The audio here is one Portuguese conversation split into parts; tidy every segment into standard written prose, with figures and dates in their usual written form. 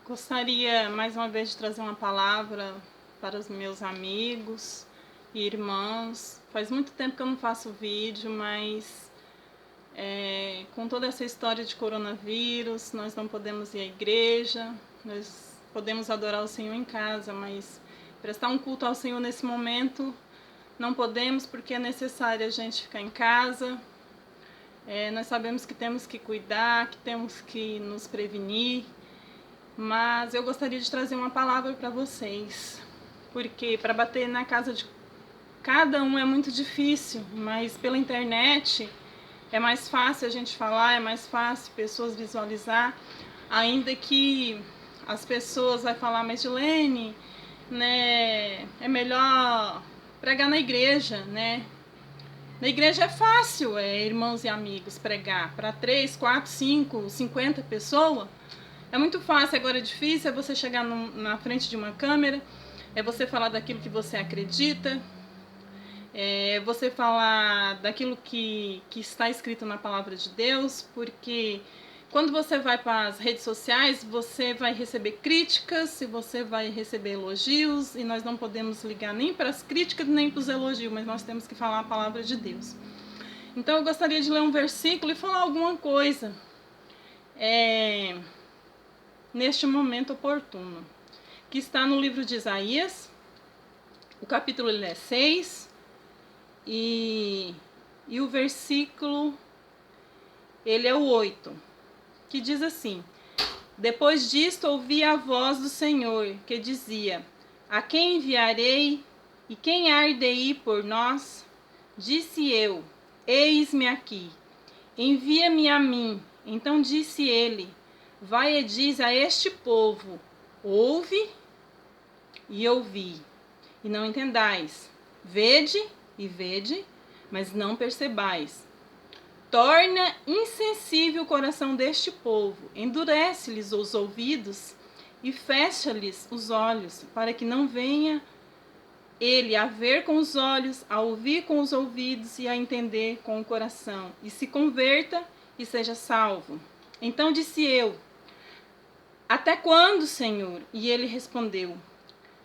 Gostaria mais uma vez de trazer uma palavra para os meus amigos e irmãos. Faz muito tempo que eu não faço vídeo, mas com toda essa história de coronavírus, nós não podemos ir à igreja, nós podemos adorar o Senhor em casa, mas prestar um culto ao Senhor nesse momento não podemos, porque é necessário a gente ficar em casa. Nós sabemos que temos que cuidar, que temos que nos prevenir, mas eu gostaria de trazer uma palavra para vocês, porque para bater na casa de cada um é muito difícil, mas pela internet é mais fácil a gente falar, é mais fácil pessoas visualizar, ainda que as pessoas vão falar, mas Gilene, né, é melhor pregar na igreja, né? Na igreja é fácil, irmãos e amigos, pregar para 3, 4, 5, 50 pessoas. É muito fácil, agora é difícil, é você chegar na frente de uma câmera, é você falar daquilo que você acredita, é você falar daquilo que está escrito na palavra de Deus, porque quando você vai para as redes sociais, você vai receber críticas, e você vai receber elogios, e nós não podemos ligar nem para as críticas nem para os elogios, mas nós temos que falar a palavra de Deus. Então eu gostaria de ler um versículo e falar alguma coisa neste momento oportuno, que está no livro de Isaías, o capítulo é 6, e o versículo ele é o 8. Que diz assim: depois disto ouvi a voz do Senhor, que dizia: a quem enviarei e quem há de ir por nós? Disse eu: eis-me aqui, envia-me a mim. Então disse ele: vai e diz a este povo: ouve e ouvi, e não entendais, vede e vede, mas não percebais. Torna insensível o coração deste povo, endurece-lhes os ouvidos e fecha-lhes os olhos, para que não venha ele a ver com os olhos, a ouvir com os ouvidos e a entender com o coração, e se converta e seja salvo. Então disse eu: até quando, Senhor? E ele respondeu: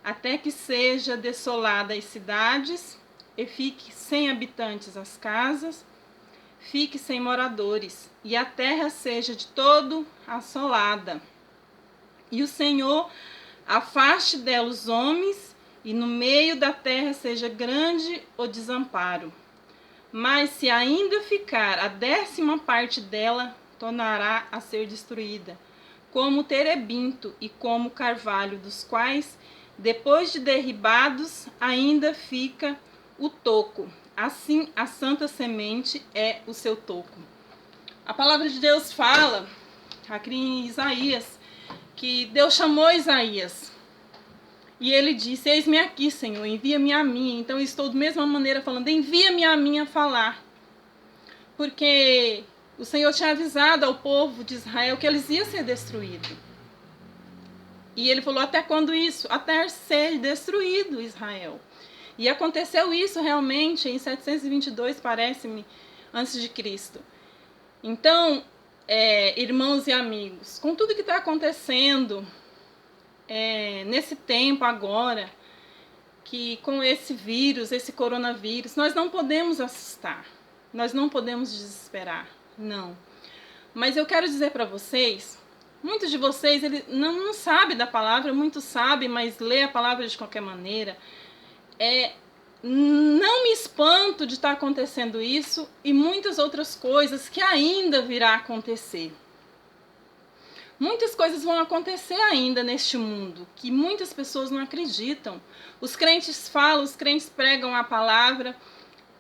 até que seja desolada as cidades, e fique sem habitantes as casas, fique sem moradores, e a terra seja de todo assolada. E o Senhor afaste dela os homens, e no meio da terra seja grande o desamparo. Mas se ainda ficar a 10ª parte dela, tornará a ser destruída, como o terebinto e como o carvalho, dos quais, depois de derribados, ainda fica o toco. Assim, a santa semente é o seu toco. A palavra de Deus fala, aqui em Isaías, que Deus chamou Isaías. E ele disse: eis-me aqui, Senhor, envia-me a mim. Então eu estou da mesma maneira falando: envia-me a mim a falar. Porque o Senhor tinha avisado ao povo de Israel que eles iam ser destruídos. E ele falou: até quando isso? Até ser destruído Israel. E aconteceu isso realmente em 722, parece-me, antes de Cristo. Então, irmãos e amigos, com tudo que está acontecendo nesse tempo agora, que com esse vírus, esse coronavírus, nós não podemos assustar, nós não podemos desesperar, não. Mas eu quero dizer para vocês, muitos de vocês não sabem da palavra, muitos sabem, mas lê a palavra de qualquer maneira. Não me espanto de estar acontecendo isso e muitas outras coisas que ainda virá a acontecer. Muitas coisas vão acontecer ainda neste mundo, que muitas pessoas não acreditam. Os crentes falam, os crentes pregam a palavra,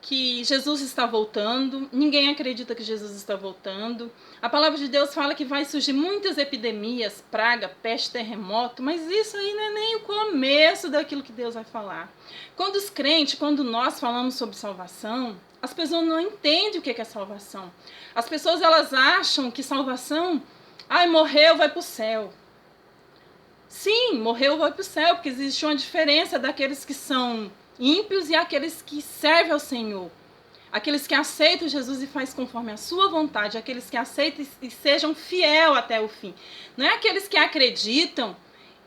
que Jesus está voltando, ninguém acredita que Jesus está voltando. A palavra de Deus fala que vai surgir muitas epidemias, praga, peste, terremoto, mas isso aí não é nem o começo daquilo que Deus vai falar. Quando nós falamos sobre salvação, as pessoas não entendem o que é salvação. As pessoas elas acham que salvação, morreu, vai para o céu. Sim, morreu, vai para o céu, porque existe uma diferença daqueles que são ímpios e aqueles que servem ao Senhor. aqueles que aceitam Jesus e faz conforme a sua vontade, aqueles que aceitam e sejam fiel até o fim. Não é aqueles que acreditam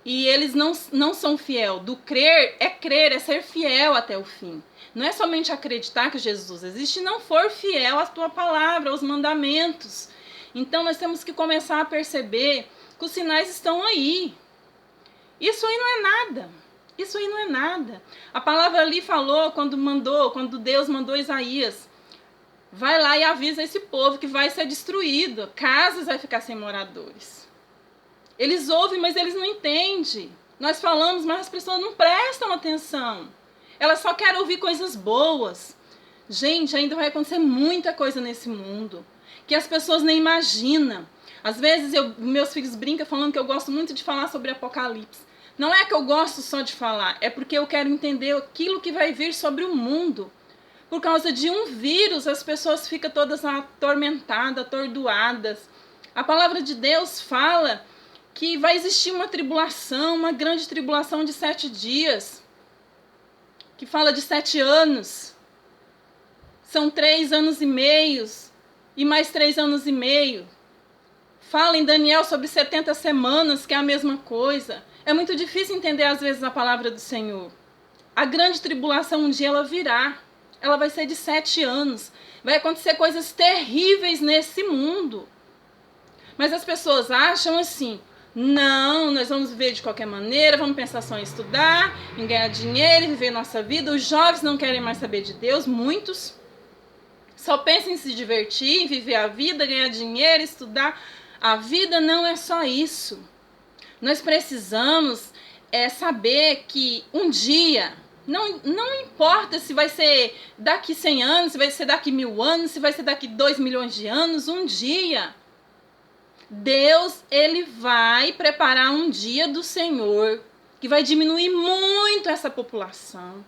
e eles não são fiel. Do crer, é ser fiel até o fim. Não é somente acreditar que Jesus existe e não for fiel à tua palavra, aos mandamentos. Então nós temos que começar a perceber que os sinais estão aí. Isso aí não é nada. Isso aí não é nada. A palavra ali falou quando Deus mandou Isaías, vai lá e avisa esse povo que vai ser destruído, casas vai ficar sem moradores. Eles ouvem, mas eles não entendem. Nós falamos, mas as pessoas não prestam atenção. Elas só querem ouvir coisas boas. Gente, ainda vai acontecer muita coisa nesse mundo que as pessoas nem imaginam. Às vezes meus filhos brincam falando que eu gosto muito de falar sobre Apocalipse. Não é que eu gosto só de falar, é porque eu quero entender aquilo que vai vir sobre o mundo. Por causa de um vírus, as pessoas ficam todas atormentadas, atordoadas. A palavra de Deus fala que vai existir uma tribulação, uma grande tribulação de 7 dias, que fala de 7 anos. São 3 anos e meio, e mais 3 anos e meio. Fala em Daniel sobre 70 semanas, que é a mesma coisa. É muito difícil entender às vezes a palavra do Senhor. A grande tribulação um dia ela virá. Ela vai ser de 7 anos. Vai acontecer coisas terríveis nesse mundo. Mas as pessoas acham assim, não, nós vamos viver de qualquer maneira, vamos pensar só em estudar, em ganhar dinheiro, em viver nossa vida. Os jovens não querem mais saber de Deus, muitos. Só pensam em se divertir, em viver a vida, ganhar dinheiro, estudar. A vida não é só isso. Nós precisamos saber que um dia, não importa se vai ser daqui 100 anos, se vai ser daqui 1000 anos, se vai ser daqui 2 milhões de anos, um dia, Deus, ele vai preparar um dia do Senhor, que vai diminuir muito essa população,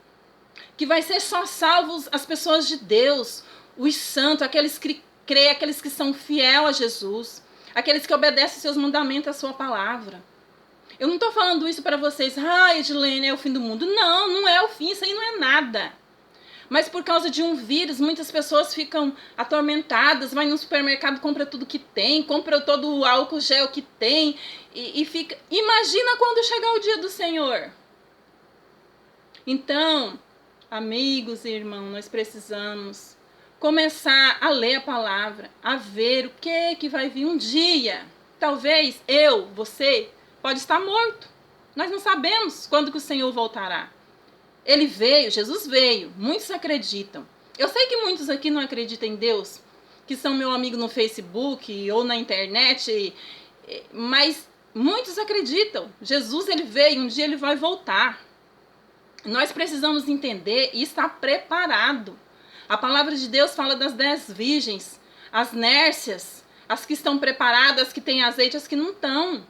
que vai ser só salvos as pessoas de Deus, os santos, aqueles que creem, aqueles que são fiel a Jesus, aqueles que obedecem seus mandamentos, a sua palavra. Eu não estou falando isso para vocês, Edilene, é o fim do mundo. Não, não é o fim, isso aí não é nada. Mas por causa de um vírus, muitas pessoas ficam atormentadas, vai no supermercado, compra tudo que tem, compra todo o álcool gel que tem, e fica... Imagina quando chegar o dia do Senhor. Então, amigos e irmãos, nós precisamos começar a ler a palavra, a ver o que vai vir um dia. Talvez você... pode estar morto. Nós não sabemos quando que o Senhor voltará. Ele veio, Jesus veio. Muitos acreditam. Eu sei que muitos aqui não acreditam em Deus, que são meu amigo no Facebook ou na internet, mas muitos acreditam. Jesus, ele veio, um dia ele vai voltar. Nós precisamos entender e estar preparado. A palavra de Deus fala das 10 virgens, as nércias, as que estão preparadas, as que têm azeite, as que não estão.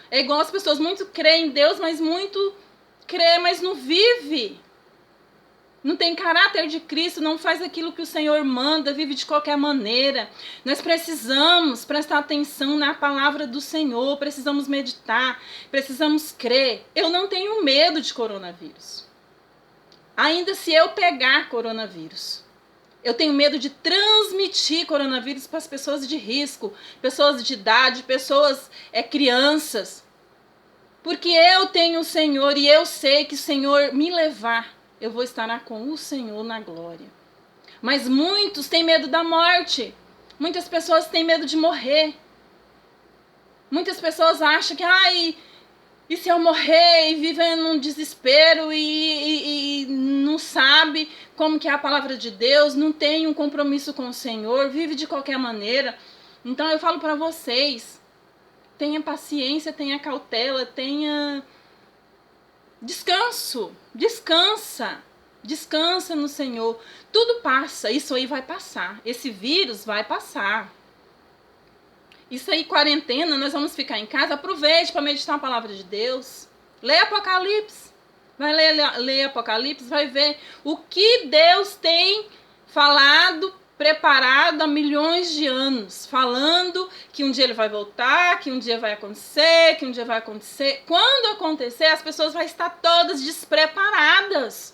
É igual as pessoas muito creem em Deus, mas muito crê, mas não vive. Não tem caráter de Cristo, não faz aquilo que o Senhor manda, vive de qualquer maneira. Nós precisamos prestar atenção na palavra do Senhor, precisamos meditar, precisamos crer. Eu não tenho medo de coronavírus. Ainda se eu pegar coronavírus, eu tenho medo de transmitir coronavírus para as pessoas de risco, pessoas de idade, pessoas, crianças. Porque eu tenho o Senhor e eu sei que o Senhor me levar, eu vou estar com o Senhor na glória. Mas muitos têm medo da morte. Muitas pessoas têm medo de morrer. Muitas pessoas acham que, e se eu morrer e viver num desespero e não sabe como que é a palavra de Deus, não tem um compromisso com o Senhor, vive de qualquer maneira. Então eu falo para vocês, tenha paciência, tenha cautela, tenha descanso, descansa no Senhor. Tudo passa, isso aí vai passar, esse vírus vai passar. Isso aí, quarentena, nós vamos ficar em casa, aproveite para meditar a palavra de Deus. Lê Apocalipse. Vai ler Apocalipse, vai ver o que Deus tem falado, preparado há milhões de anos. Falando que um dia ele vai voltar, que um dia vai acontecer, que um dia vai acontecer. Quando acontecer, as pessoas vão estar todas despreparadas.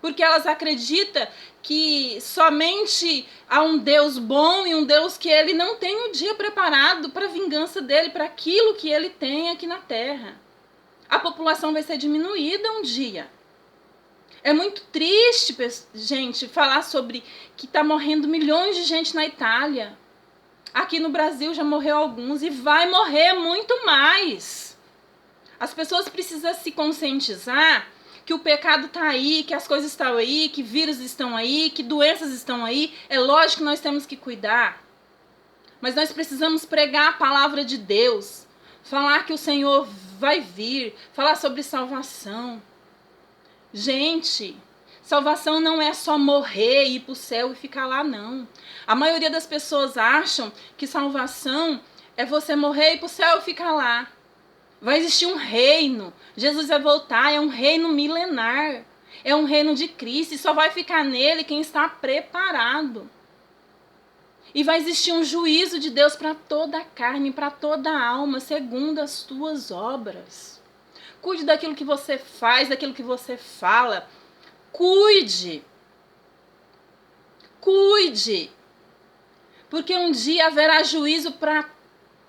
porque elas acreditam que somente há um Deus bom e um Deus que ele não tem um dia preparado para a vingança dele, para aquilo que ele tem aqui na terra. A população vai ser diminuída um dia. É muito triste, gente, falar sobre que está morrendo milhões de gente na Itália. Aqui no Brasil já morreu alguns e vai morrer muito mais. As pessoas precisam se conscientizar que o pecado está aí, que as coisas estão aí, que vírus estão aí, que doenças estão aí. É lógico que nós temos que cuidar. Mas nós precisamos pregar a palavra de Deus. Falar que o Senhor vai vir. Falar sobre salvação. Gente, salvação não é só morrer, ir para o céu e ficar lá, não. A maioria das pessoas acham que salvação é você morrer, ir para o céu e ficar lá. Vai existir um reino. Jesus vai voltar, é um reino milenar. É um reino de Cristo e só vai ficar nele quem está preparado. E vai existir um juízo de Deus para toda a carne, para toda a alma, segundo as tuas obras. Cuide daquilo que você faz, daquilo que você fala. Cuide. Cuide. Porque um dia haverá juízo para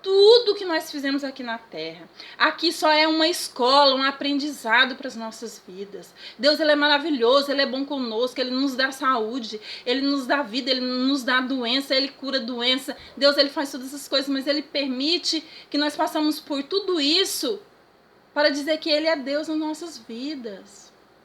tudo que nós fizemos aqui na terra. Aqui só é uma escola, um aprendizado para as nossas vidas. Deus, ele é maravilhoso, ele é bom conosco, ele nos dá saúde, ele nos dá vida, ele nos dá doença, ele cura doença. Deus, ele faz todas essas coisas, mas ele permite que nós passamos por tudo isso para dizer que ele é Deus nas nossas vidas.